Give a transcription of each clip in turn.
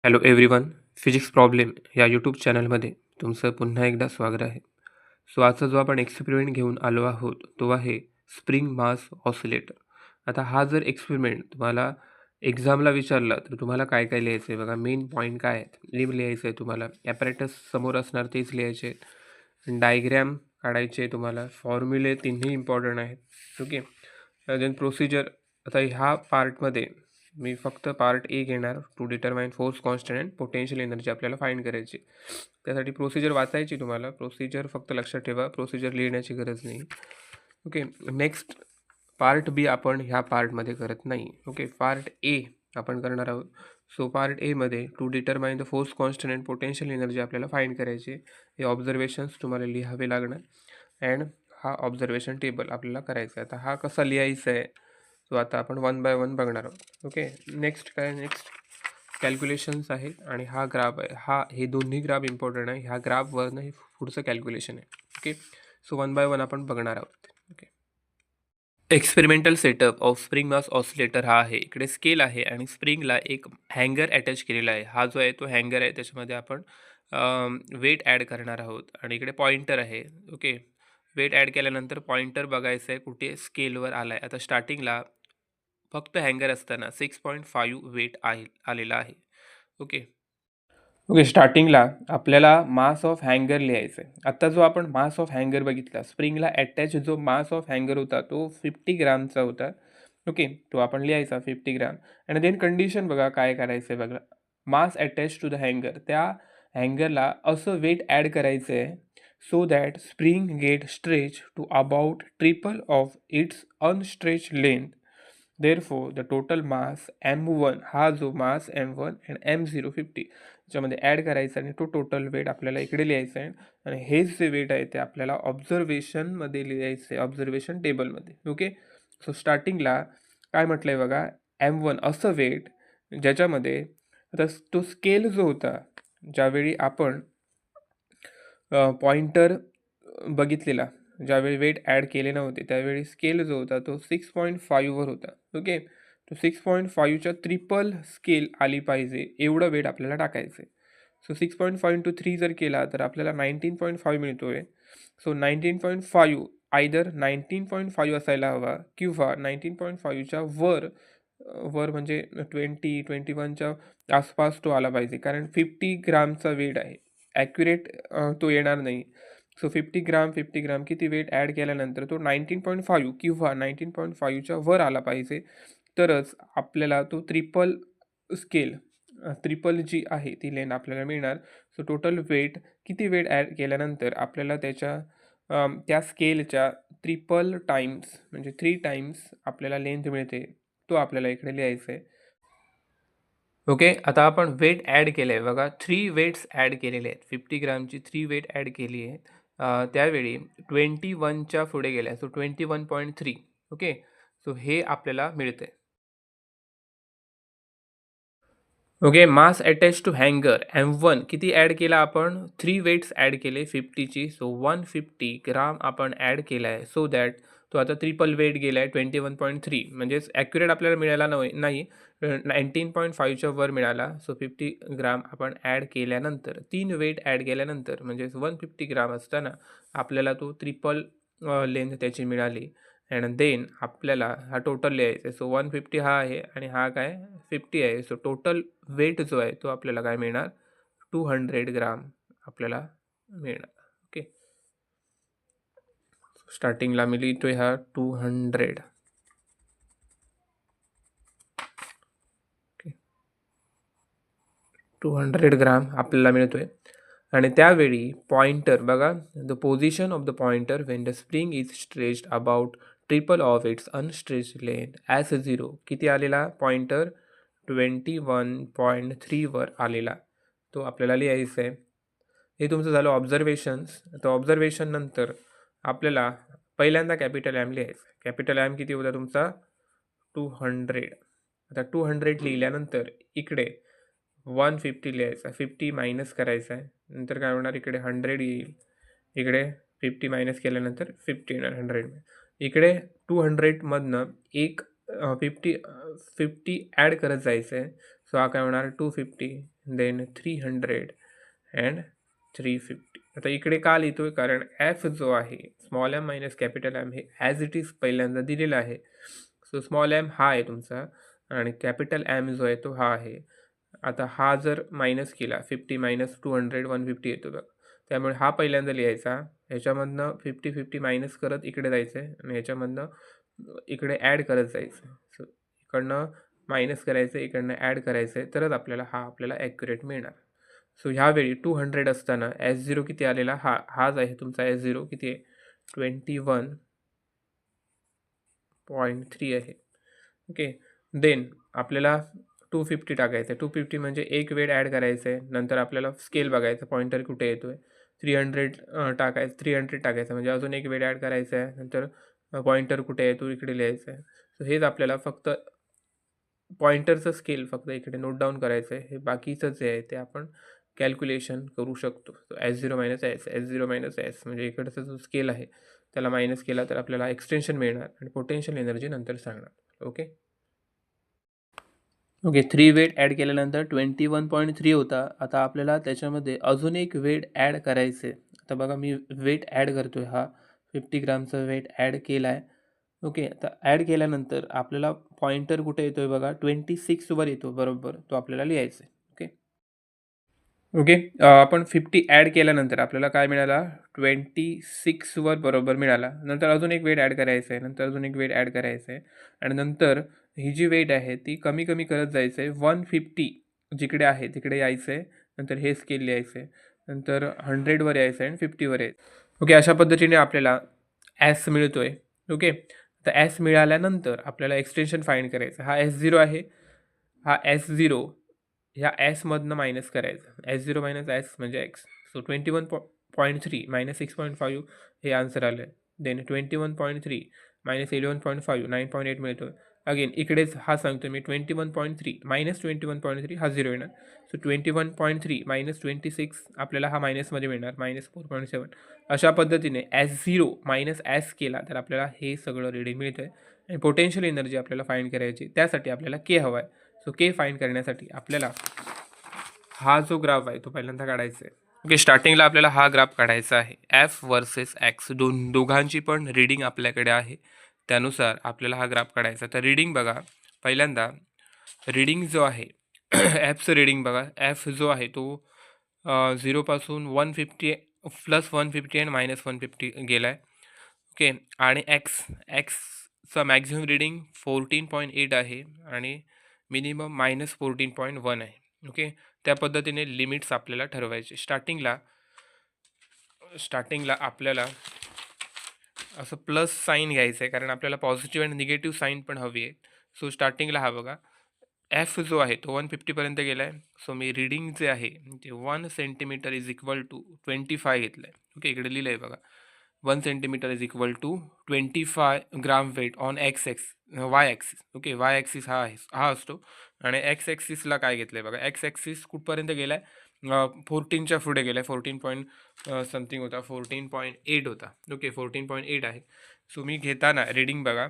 Hello everyone. Physics problem या YouTube चॅनलमध्ये तुमचं पुन्हा एकदा स्वागत आहे. सो आजचा जो आपण एक्सपेरिमेंट घेऊन आलो आहोत तो आहे स्प्रिंग मास ऑसिलेटर. आता हा जर एक्सपेरिमेंट तुम्हाला एक्झामला विचारला तर तुम्हाला काय काय लिहायचं आहे बघा. मेन पॉईंट काय आहेत लिहायचं आहे तुम्हाला. ॲपॅरेटस समोर असणार तेच लिहायचे आहेत. डायग्रॅम काढायचे तुम्हाला. फॉर्म्युले तिन्ही इम्पॉर्टंट आहेत. ओके. Then procedure. आता ह्या पार्टमध्ये मी फक्त पार्ट ए घेणार. To determine force constant and potential energy आपल्याला फाइंड करायची. त्यासाठी प्रोसिजर वाचायची तुम्हाला. प्रोसिजर फक्त लक्षात ठेवा, प्रोसिजर लिहिण्याची गरज नाही. ओके. नेक्स्ट पार्ट बी आपण ह्या पार्टमध्ये करत नाही. ओके. पार्ट ए आपण करणार आहोत. सो पार्ट एमध्ये to determine the force constant and potential energy आपल्याला फाइंड करायची. हे ऑब्झर्वेशन्स तुम्हाला लिहावे लागणार अँड हा ऑब्झर्वेशन टेबल आपल्याला करायचा आहे. आता हा कसा लिहायचा आहे सो आता आपण वन बाय वन बघणार आहोत. ओके. नेक्स्ट कॅल्क्युलेशन्स आहेत आणि हा ग्राफ आहे. हे दोन्ही ग्राफ इम्पॉर्टंट आहे. ह्या ग्राफवरनं हे पुढचं कॅल्क्युलेशन आहे. Okay. So one by one आपण बघणार आहोत. Okay. Experimental setup of spring mass oscillator हा आहे. इकडे स्केल आहे आणि स्प्रिंगला एक हँगर अटॅच केलेला आहे. हा जो आहे तो हँगर आहे, त्याच्यामध्ये आपण वेट ॲड करणार आहोत आणि इकडे पॉइंटर आहे. ओके. वेट ॲड केल्यानंतर पॉइंटर बघायचं आहे कुठे स्केलवर आला आहे. आता स्टार्टिंगला फक्त हँगर असताना 6.5 वेट आलेला आहे. ओके. ओके. स्टार्टिंगला आपल्याला मास ऑफ हँगर लिहायचं आहे. आत्ता जो आपण मास ऑफ हँगर बघितला, स्प्रिंगला अटॅच जो मास ऑफ हँगर होता तो 50 ग्रामचा होता. ओके. तो आपण लिहायचा 50 ग्राम. आणि देन कंडिशन बघा काय करायचं आहे बघा. मास अटॅच टू द हँगर, त्या हँगरला असं वेट ॲड करायचं आहे so that spring get stretch to about triple of its unstretch length. Therefore the total mass M1 हा जो मास M1 अँड M0 50 याच्यामध्ये ॲड करायचा आणि तो टोटल वेट आपल्याला इकडे लिहायचा आहे. आणि हेच जे वेट आहे ते आपल्याला ऑब्झर्वेशनमध्ये लिहायचं आहे, ऑब्झर्वेशन टेबलमध्ये. ओके. सो स्टार्टिंगला काय म्हटलं आहे बघा, M1 असं वेट ज्याच्यामध्ये आता तो स्केल जो होता ज्यावेळी आपण पॉइंटर बघितलेला, ज्यावेळी वेट ॲड केले नव्हते त्यावेळी स्केल जो होता तो 6.5वर होता. ओके. तो 6.5च्या ट्रिपल स्केल आली पाहिजे एवढं वेट आपल्याला टाकायचं आहे. सो 6.5 इंटू 3 जर केला तर आपल्याला 19.5 मिळतो आहे. सो 19.5 आयदर 19.5 असायला हवा किंवा 19.5च्या वर म्हणजे 21च्या आसपास तो आला पाहिजे, कारण 50 ग्रामचा वेट आहे. ॲक्युरेट तो येणार नाही. सो 50 ग्राम किती वेट ॲड केल्यानंतर तो 19.5 किंवा 19.5च्या वर आला पाहिजे, तरच आपल्याला तो ट्रिपल जी आहे ती लेंथ आपल्याला मिळणार. सो टोटल वेट किती वेट ॲड केल्यानंतर आपल्याला त्या स्केलच्या ट्रिपल टाईम्स म्हणजे 3 टाईम्स आपल्याला लेंथ मिळते, तो आपल्याला इकडे लिहायचं आहे. ओके. आता आपण वेट ॲड केलं आहे बघा. 3 वेट्स ॲड केलेले आहेत. 50 ग्रामची 3 वेट ॲड केली आहे. त्यावेळी 21च्या पुढे गेल्या. सो 21.3. ओके. सो हे आपल्याला मिळतं आहे. ओके. मास अटॅच टू हँगर M1 किती ॲड केला आपण? 3 वेट्स ॲड केले 50ची. सो 150 ग्राम आपण ॲड केला आहे सो दॅट तो आता ट्रिपल वेट गेला आहे 21.3. म्हणजेच ॲक्युरेट आपल्याला मिळाला नाही. 19.5च्या वर मिळाला. सो 50 ग्राम आपण ॲड केल्यानंतर 3 वेट ॲड केल्यानंतर म्हणजेच 150 ग्राम असताना आपल्याला तो ट्रिपल लेंथ त्याची मिळाली. अँड देन आपल्याला हा टोटल लिहायचा आहे. सो 150 हा आहे आणि हा काय 50 आहे. सो टोटल वेट जो आहे तो आपल्याला काय मिळणार 200 ग्राम आपल्याला मिळणार. ओके. स्टार्टिंगला मी लिहितोय हा 200. 200 ग्राम आपल्याला मिळतोय. आणि त्यावेळी पॉइंटर बघा, the position of the pointer Wien the spring is stretched about triple of it's unstretched length as 0 किती आलेला पॉइंटर 21.3वर आलेला, तो आपल्याला लिहायचा आहे. हे तुमचं झालं ऑब्झर्वेशन्स. तर ऑब्झर्वेशन नंतर आपल्याला पहिल्यांदा कॅपिटल M लिहायचं. कॅपिटल M किती होता तुमचा 200. आता 200 लिहिल्यानंतर इकडे 150 लिहायचा. 50 मायनस करायचा आहे. नंतर काय होणार, इकडे 100 येईल. इकडे 50 मायनस केल्यानंतर 50 येणार 100. इकडे 200मधनं एक 50 ॲड करत जायचं आहे. सो हा काय होणार 250. Then 300 and 350. आता इकडे का लिहितोय, कारण एफ जो आहे small m minus capital m हे ॲज इट इज पहिल्यांदा दिलेला आहे. सो स्मॉल एम हा आहे तुमचा आणि कॅपिटल एम जो आहे तो हा आहे. आता हा जर मायनस केला 50 मायनस 200 150 येतो बघा, त्यामुळे हा पहिल्यांदा लिहायचा. ह्याच्यामधनं 50 मायनस करत इकडे जायचं आहे आणि ह्याच्यामधनं इकडे ॲड करत जायचं. सो इकडनं मायनस करायचं, इकडनं ॲड करायचं आहे, तरच आपल्याला ॲक्युरेट मिळणार. सो ह्यावेळी 200 असताना S0 किती आलेला, हाच आहे तुमचा S0 किती आहे 21.3 आहे. ओके, देन आपल्याला 250 टाकायचं आहे. 250 म्हणजे एक वेळ ॲड करायचं आहे. नंतर आपल्याला स्केल बघायचं, पॉइंटर कुठे येतो आहे. 300 टाकायचं म्हणजे अजून एक वेळ ॲड करायचं आहे. नंतर पॉइंटर कुठे आहे तो इकडे लिहायचा आहे. सो हेच आपल्याला फक्त पॉइंटरचं स्केल फक्त इकडे नोट डाऊन करायचं आहे. हे बाकीचं जे आहे ते आपण कॅल्क्युलेशन करू शकतो. S0 minus S, S0 minus S म्हणजे इकडचा जो स्केल आहे त्याला मायनस केला तर आपल्याला एक्सटेन्शन मिळणार आणि पोटेन्शियल एनर्जी नंतर सांगणार. ओके ओके 3 वेट ॲड केल्यानंतर 21.3 होता. आता आपल्याला त्याच्यामध्ये अजून एक वेट ॲड करायचं आहे. आता बघा मी वेट ॲड करतो आहे, हा 50 ग्रामचा वेट ॲड केला आहे. ओके, आता ॲड केल्यानंतर आपल्याला पॉइंटर कुठे येतो आहे बघा 26वर येतो बरोबर, तो आपल्याला लिहायचा आहे. ओके ओके आपण 50 ॲड केल्यानंतर आपल्याला काय मिळाला 26वर बरोबर मिळाला. नंतर अजून एक वेट ॲड करायचं आहे, नंतर अजून एक वेट ॲड करायचं आहे आणि नंतर ही जी वेट आहे ती कमी कमी करत जायचं आहे. 150 जिकडे आहे तिकडे यायचं आहे, नंतर हे स्केल लिहायचं आहे, नंतर 100वर यायचं आहे आणि 50वर यायचं. ओके, अशा पद्धतीने आपल्याला ॲस मिळतो आहे. ओके, आता ॲस मिळाल्यानंतर आपल्याला एक्सटेन्शन फाइंड करायचं. हा S0 आहे, हा S0 ह्या एसमधनं मायनस करायचं. S0 मायनस एस म्हणजे एक्स. सो 21.3 मायनस 6.5 हे आन्सर आलं आहे. देन 21.3 मायनस 11.5 9.8 मिळतो. अगेन इकडेच हा सांगतो मी 21.3 मायनस 21.3 हा 0 येणार. सो 21.3 मायनस 26 आपल्याला हा मायनसमध्ये मिळणार -4.7. अशा पद्धतीने S0 मायनस एस केला तर आपल्याला हे सगळं रिडिंग मिळतं आहे आणि पोटेन्शियल एनर्जी आपल्याला फाइंड करायची. त्यासाठी आपल्याला के हवा आहे. सो के फाइंड करण्यासाठी आपल्याला हा जो ग्राफ आहे तो पहिल्यांदा काढायचा आहे. ओके, स्टार्टिंगला आपल्याला हा ग्राफ काढायचा आहे. एफ वर्सेस एक्स दोघांची पण रीडिंग आपल्याकडे आहे, त्यानुसार आपल्याला हा ग्राफ काढायचा. तर रीडिंग बघा, पहिल्यांदा रीडिंग जो आहे ॲपचं रीडिंग बघा. एफ जो आहे तो 0पासून 150 प्लस 150 आणि मायनस 150 गेला आहे. ओके, आणि एक्सचा मॅक्झिमम रीडिंग 14.8 आहे आणि मिनिमम -14.1 आहे. ओके, त्या पद्धतीने लिमिट्स आपल्याला ठरवायचे. स्टार्टिंगला आपल्याला असं प्लस साईन घ्यायचं आहे, कारण आपल्याला पॉझिटिव्ह आणि निगेटिव्ह साईन पण हवी आहे. सो स्टार्टिंगला हा बघा एफ जो आहे तो 150पर्यंत गेला आहे. सो मी रीडिंग जे आहे ते 1 सेंटीमीटर इज इक्वल टू 25 घेतलं आहे. ओके, इकडे लिहिलं आहे बघा 1 centimetre is equal to 25 gram weight on y axis. Okay, y axis हा असतो आणि एक्स ॲक्सिसला काय घेतलं आहे बघा. एक्स ॲक्सिस कुठपर्यंत गेला आहे 14च्या पुढे गेला आहे. 14 पॉईंट समथिंग होता, 14.8 होता. ओके, 14.8 आहे. सो मी घेताना रीडिंग बघा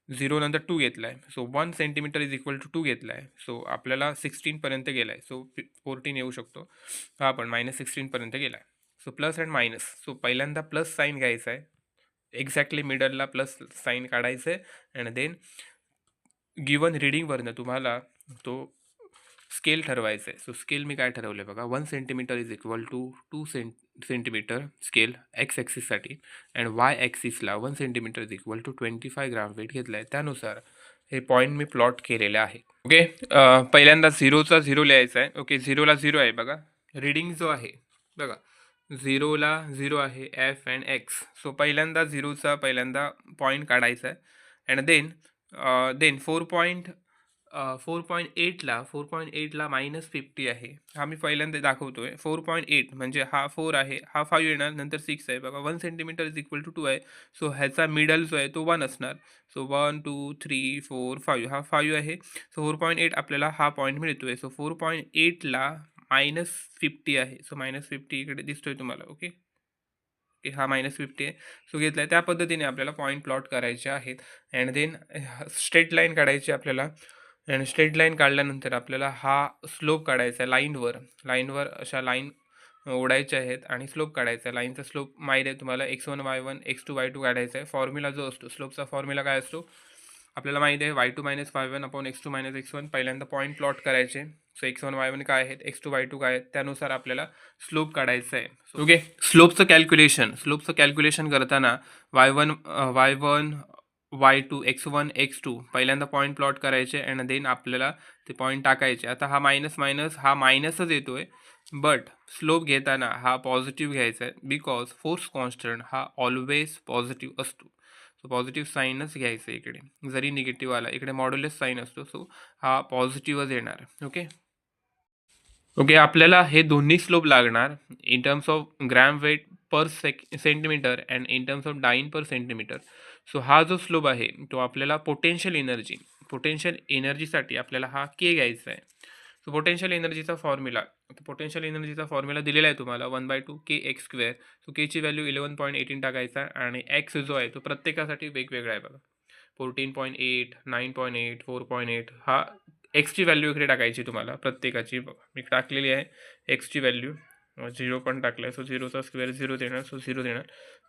0 नंतर 2 घेतला आहे. So 1 centimetre is equal to 2 घेतला आहे. सो आपल्याला 16पर्यंत गेला आहे. सो 14 येऊ शकतो, हा पण -16पर्यंत गेला आहे. So plus and minus. So पहिल्यांदा प्लस साईन घ्यायचा आहे, एक्झॅक्टली मिडलला प्लस साईन काढायचं आहे आणि देन गिवन रीडिंगवरनं तुम्हाला तो स्केल ठरवायचं आहे. सो स्केल मी काय ठरवलं आहे बघा 1 centimetre is equal to 2 centimetre scale x ॲक्सिससाठी अँड वाय ॲक्सिसला 1 centimetre is equal to 25 gram weight घेतला आहे. त्यानुसार हे पॉईंट मी प्लॉट केलेले आहे. ओके, पहिल्यांदा 0चा 0 लिहायचा आहे. ओके, 0ला 0 आहे बघा. रीडिंग जो आहे बघा 0ला 0 आहे एफ अँड एक्स. सो पहिल्यांदा 0चा पॉईंट काढायचा आहे अँड देन 4.8ला -50 आहे. हा मी पहिल्यांदा दाखवतोय. 4.8 म्हणजे हा 4 आहे, हा 5 येणार, नंतर 6 आहे बघा. 1 सेंटीमीटर इज इक्वल टू 2 आहे. सो ह्याचा मिडल जो आहे तो 1 असणार. सो 1 2 3 4 5 हा 5 आहे. सो 4.8 आपल्याला हा पॉईंट मिळतोय. सो 4.8ला -50 आहे. सो -50 इकडे दिसतोय तुम्हाला. ओके, हा -50 आहे. सो घेतला आहे. त्या पद्धतीने आपल्याला पॉईंट प्लॉट करायचे आहेत अँड देन स्ट्रेट लाईन काढायची आपल्याला. आणि स्ट्रेट लाईन काढल्यानंतर आपल्याला हा स्लोप काढायचा आहे लाईनवर अशा लाईन ओढायच्या आहेत आणि स्लोप काढायचा आहे. लाईनचा स्लोप माहीत आहे तुम्हाला x1 y1 x2 y2 काढायचा आहे. फॉर्म्युला जो असतो स्लोपचा फॉर्म्युला काय असतो आपल्याला माहिती आहे y2 minus y1 upon x2 minus x1. पहिल्यांदा पॉईंट प्लॉट करायचे. सो x1 y1 काय आहेत x2 y2 काय आहेत त्यानुसार आपल्याला स्लोप काढायचा आहे. ओके, स्लोपचं कॅल्क्युलेशन करताना y1 y2 x1 x2 पहिल्यांदा पॉईंट प्लॉट करायचे आणि देन आपल्याला ते पॉईंट टाकायचे. आता हा मायनस हा मायनसच येतोय, बट स्लोप घेताना हा पॉझिटिव्ह घ्यायचा आहे बिकॉज फोर्स कॉन्स्टंट हा ऑलवेज पॉझिटिव्ह असतो. सो पॉझिटिव्ह साईनच घ्यायचं इकडे, जरी निगेटिव्ह आला इकडे मॉड्युलस साईन असतो. सो हा पॉझिटिव्हच येणार. ओके, आपल्याला हे दोन्ही स्लोप लागणार in terms of gram weight per centimetre and in terms of dyne per centimetre. So हा जो स्लोप आहे तो आपल्याला पोटेन्शियल एनर्जीसाठी आपल्याला हा के घ्यायचा आहे. सो पोटेन्शियल एनर्जीचा फॉर्म्युला दिलेला आहे तुम्हाला 1/2 के एक्स स्क्वेअर. सो केची व्हॅल्यू 11.18 टाकायचा आणि एक्स जो आहे तो प्रत्येकासाठी वेगवेगळा आहे बघा. 14.8, 9.8, 4.8 हा एक्सची व्हॅल्यू इकडे टाकायची तुम्हाला प्रत्येकाची. मी टाकलेली आहे एक्सची व्हॅल्यू 0 पण टाकलं आहे. सो 0चा स्क्वेअर 0 देणार. सो 0 देणार.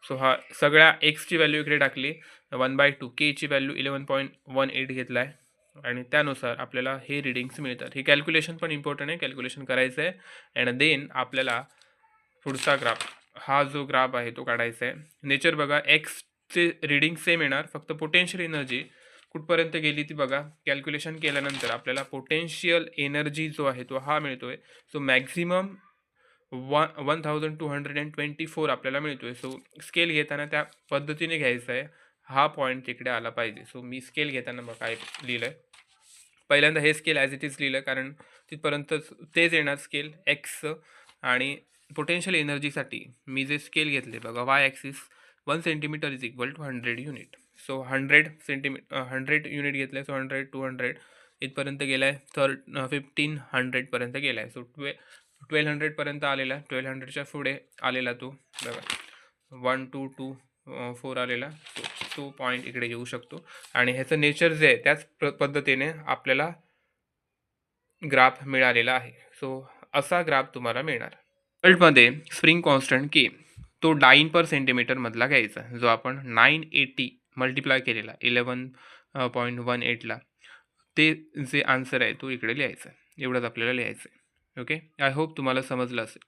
सो हा सगळ्या एक्सची व्हॅल्यू इकडे टाकली. 1/2 केची व्हॅल्यू 11.18 घेतला आहे आणि त्यानुसार आपल्याला हे रिडिंग्स मिळतात. हे कॅल्क्युलेशन पण इम्पॉर्टंट आहे, कॅल्क्युलेशन करायचं आहे. अँड देन आपल्याला पुढचा ग्राफ, हा जो ग्राफ आहे तो काढायचा आहे. नेचर बघा, एक्सचे रिडिंग सेम येणार, फक्त पोटेन्शियल एनर्जी कुठपर्यंत गेली ती बघा. कॅल्क्युलेशन केल्यानंतर आपल्याला पोटेन्शियल एनर्जी जो आहे तो हा मिळतोय. सो मॅक्झिमम 1224 आपल्याला मिळतोय. सो स्केल घेताना त्या पद्धतीने घ्यायचं आहे. हा पॉईंट तिकडे आला पाहिजे. सो मी स्केल घेताना बघा काय लिहिलं आहे, पहिल्यांदा हे स्केल ॲज इट इज लिहिलं कारण तिथपर्यंतच तेच येणार स्केल एक्सचं. आणि पोटेन्शियल एनर्जीसाठी मी जे स्केल घेतले बघा y axis 1 centimetre is equal to 100 unit. So 100 unit घेतले. सो 100, 200 इथपर्यंत गेला आहे. 1500पर्यंत गेला आहे. सो 1200पर्यंत आलेला, 1200च्या पुढे आलेला तो बघा 1 2 2 4 आलेला. तो पॉईंट इकडे येऊ शकतो आणि ह्याचं नेचर जे आहे त्याच पद्धतीने आपल्याला ग्राफ मिळालेला आहे. सो असा ग्राफ तुम्हाला मिळणार. रिझल्टमध्ये स्प्रिंग कॉन्स्टंट के तो डाईन पर सेंटीमीटर मधला घ्यायचा, जो आपण 980 मल्टिप्लाय केलेला 11.18ला, ते जे आन्सर आहे तो इकडे लिहायचा. एवढंच आपल्याला लिहायचं आहे. ओके, आय होप तुम्हाला समजलं असेल.